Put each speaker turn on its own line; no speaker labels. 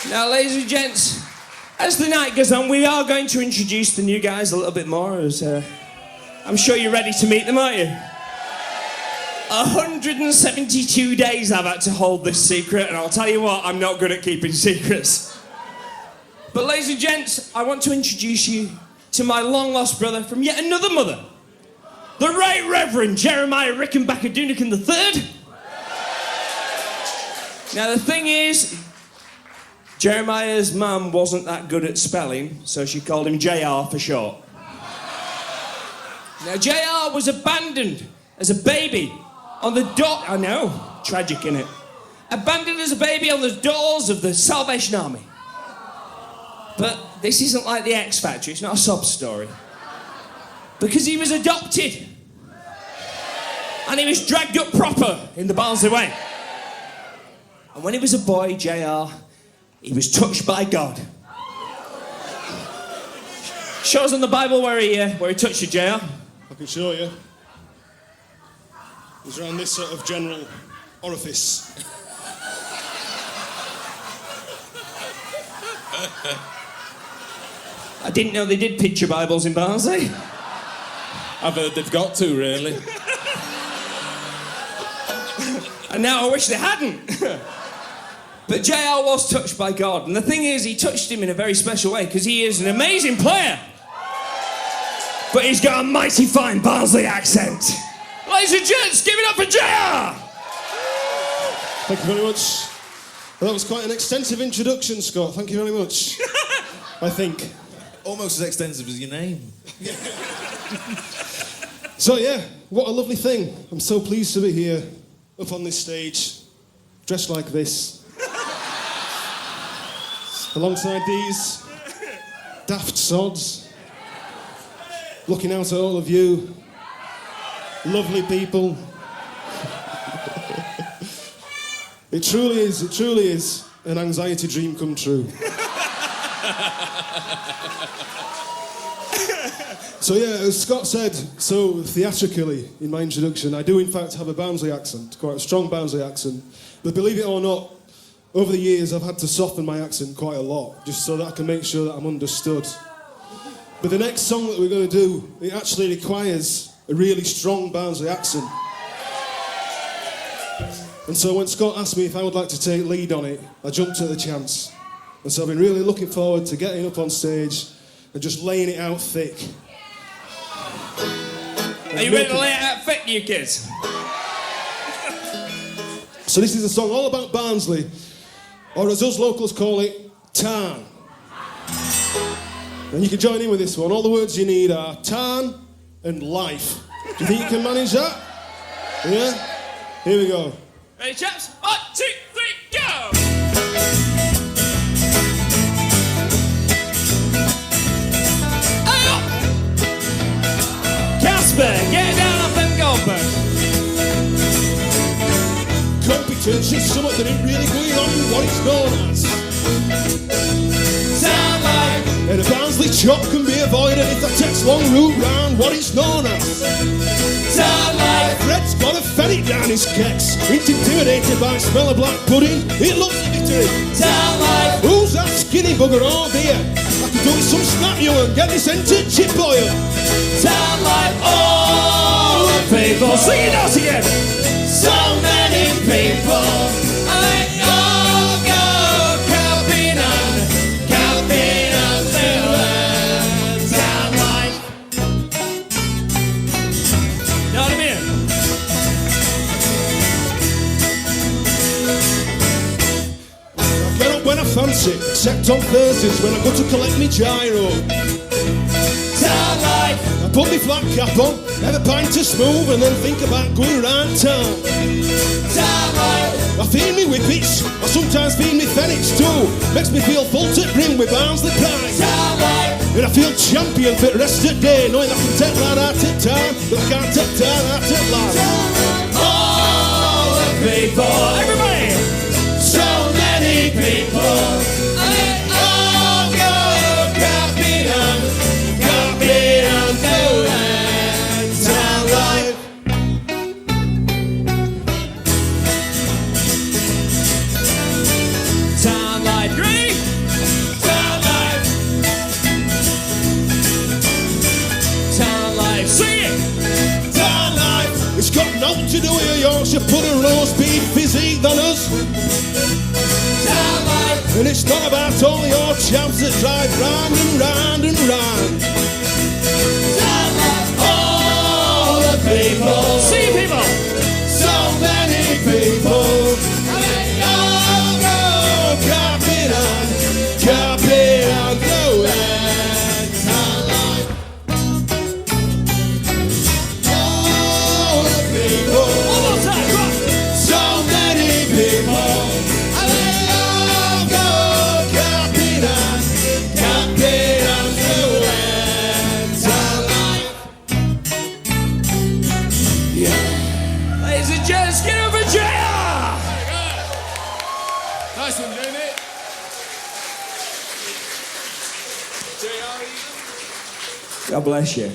Now, ladies and gents, as the night goes on, we are going to introduce the new guys a little bit more. As I'm sure you're ready to meet them, aren't you? 172 days I've had to hold this secret, and I'll tell you what, I'm not good at keeping secrets. But ladies and gents, I want to introduce you to my long-lost brother from yet another mother, the Right Reverend Jeremiah Rickenbacker Dunican III. Now, the thing is, Jeremiah's mum wasn't that good at spelling, so she called him JR for short. Now, JR was abandoned as a baby on the door... I know, tragic, innit? Abandoned as a baby on the doors of the Salvation Army. But this isn't like the X Factor, it's not a sob story. Because he was adopted. And he was dragged up proper in the Barnsley way. And when he was a boy, JR, he was touched by God. Show us in the Bible where he touched you, JR.
I can show you. It was around this sort of general orifice.
I didn't know they did picture Bibles in Barnsley.
I've heard they've got to, really.
And now I wish they hadn't. But JR was touched by God. And the thing is, he touched him in a very special way, because he is an amazing player. But he's got a mighty fine Barnsley accent. Ladies and gents, give it up for JR!
Thank you very much. Well, that was quite an extensive introduction, Scott. Thank you very much. I think.
Almost as extensive as your name.
So, yeah, what a lovely thing. I'm so pleased to be here, up on this stage, dressed like this. Alongside these daft sods, looking out at all of you, lovely people. It truly is an anxiety dream come true. So yeah, as Scott said so theatrically in my introduction, I do in fact have a Barnsley accent, quite a strong Barnsley accent. But believe it or not, over the years I've had to soften my accent quite a lot, just so that I can make sure that I'm understood. But the next song that we're going to do, it actually requires a really strong Barnsley accent. And so when Scott asked me if I would like to take lead on it, I jumped at the chance. And so I've been really looking forward to getting up on stage and just laying it out thick.
Are you ready to lay it out thick, you kids?
So this is a song all about Barnsley, or as us locals call it, Tarn. And you can join in with this one. All the words you need are Tarn and life. Do you think you can manage that? Yeah? Here we go.
Ready, chaps? 1, 2, 3, go! Casper, get down off them Goldberg.
Competence is something that ain't really going on with what it's known as.
Sound like.
And a Barnsley chop can be avoided if that takes long route round what it's known as.
Sound like.
Fred's got a ferret down his kecks, intimidated by the smell of black pudding. It looks victory.
Sound like.
Who's that skinny bugger over here? I could do with some snap you and get this into chip oil.
Sound like all the people. Sing it out again. So many people. I all go camping and doing. Sound like. Know what I mean?
I get up when I fancy, except on Thursdays when I go to collect me gyro.
Sound like.
I put my flat cap on, have a pint of smooth, and then think about going around town.
Sound like.
I feed me whippets, I sometimes feed me fennets too. Makes me feel full to brim with Barnsley pride.
Sound like.
And I feel champion for the rest of the day, knowing I can take lad out of town, but I can't take town out of lad.
All the people. Everybody. So many people. I all go camping and doing. Sound like. Sound like. 3,
know what to do here, Yorkshire put a roast beef physique on us. And it's not about all your chaps that drive round and round and round. All the people,
See you people.
so many people, and they all go carpet on the west line. All the people,
One more time, come on.
so many people, and they all go carpet on the west line.
Ladies and gents, get over JR!
Nice one, Jamie.
God bless you.